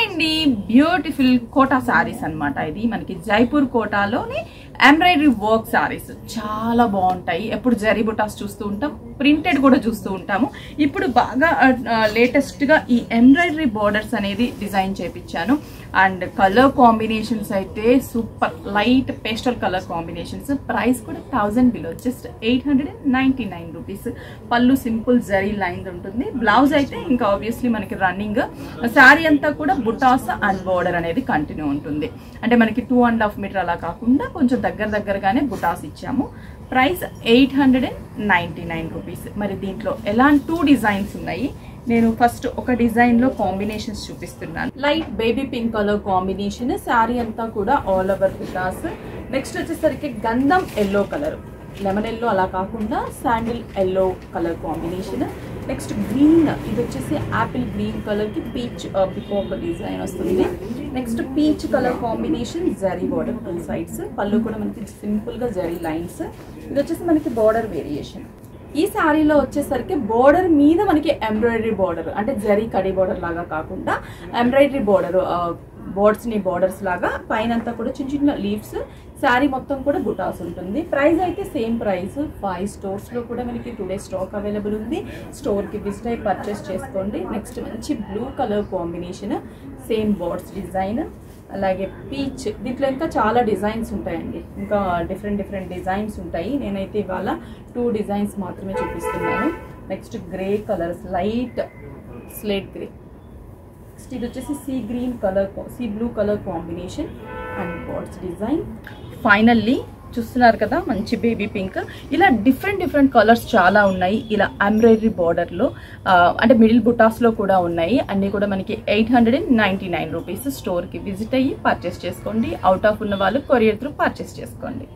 అండి, beautiful quota saris అన్నమాట. ఇది మనకి జైపూర్ కోటాలోని ఎంబ్రాయిడరీ వర్క్ సారీస్ చాలా బాగుంటాయి. ఎప్పుడు జరీ బుటాస్ చూస్తూ ఉంటాం, ప్రింటెడ్ కూడా చూస్తూ ఉంటాము. ఇప్పుడు బాగా లేటెస్ట్ గా ఈ ఎంబ్రాయిడరీ బోర్డర్స్ అనేది డిజైన్ చేపించాను. అండ్ కలర్ కాంబినేషన్స్ అయితే super light pastel colour combinations. Price కూడా 1000 బిలో, జస్ట్ 899 రూపీస్. పళ్ళు సింపుల్ జరీ లైన్ ఉంటుంది. బ్లౌజ్ అయితే ఇంకా ఆబ్వియస్లీ మనకి రన్నింగ్ శారీ అంతా కూడా బుటాస్ అండ్ బోర్డర్ అనేది కంటిన్యూ ఉంటుంది. అంటే మనకి 2.5 మీటర్ అలా కాకుండా కొంచెం దగ్గరగానే బుటాస్ ఇచ్చాము. Price 899 rupees. మరి దీంట్లో ఎలాంటి 2 డిజైన్స్ ఉన్నాయి. నేను ఫస్ట్ ఒక డిజైన్ లో కాంబినేషన్స్ చూపిస్తున్నాను. Light baby pink colour combination, sari అంతా కూడా ఆల్ ఓవర్ బుటాస్. నెక్స్ట్ వచ్చేసరికి గంధం ఎల్లో కలర్, లెమన్ ఎల్లో అలా కాకుండా sandal yellow colour combination. Next green, ఇది వచ్చేసి యాపిల్ గ్రీన్ కలర్ కి పీచ్ పికాక్ డిజైన్ వస్తుంది. Next peach colour combination, zari border 2 sides. పళ్ళు కూడా మనకి సింపుల్ గా జరీ లైన్స్. ఇది వచ్చేసి మనకి బోర్డర్ వేరియేషన్. ఈ శారీలో వచ్చేసరికి బోర్డర్ మీద మనకి ఎంబ్రాయిడరీ బోర్డర్, అంటే జరీ కడీ బోర్డర్ లాగా కాకుండా ఎంబ్రాయిడరీ బోర్డర్, బోర్డర్స్ లాగా పైన అంతా కూడా చిన్న చిన్న లీవ్స్. శారీ మొత్తం కూడా బుటాస్ ఉంటుంది. ప్రైస్ అయితే సేమ్ ప్రైస్. 5 స్టోర్స్ లో కూడా మనకి టుడే స్టాక్ అవైలబుల్ ఉంది. స్టోర్ కి విజిట్ అయ్యి పర్చేస్ చేసుకోండి. నెక్స్ట్ మంచి blue colour combination, same boards design. అలాగే పీచ్, దీంట్లో ఇంకా చాలా డిజైన్స్ ఉంటాయండి, ఇంకా డిఫరెంట్ డిజైన్స్ ఉంటాయి. నేనైతే ఇవాళ 2 డిజైన్స్ మాత్రమే చూపిస్తున్నాను. Next grey colours, light slate grey. Next ఇది వచ్చేసి sea blue colour combination and boards design. Finally చూస్తున్నారు కదా మంచి బేబీ పింక్. ఇలా డిఫరెంట్ కలర్స్ చాలా ఉన్నాయి. ఇలా ఎంబ్రాయిడరీ బార్డర్ లో అంటే మిడిల్ బుటాస్ లో కూడా ఉన్నాయి. అన్ని కూడా మనకి 899 రూపీస్. స్టోర్ కి విజిట్ అయ్యి పర్చేస్ చేసుకోండి. అవుట్ ఆఫ్ ఉన్న వాళ్ళు కొరియర్ త్రూ పర్చేస్ చేసుకోండి.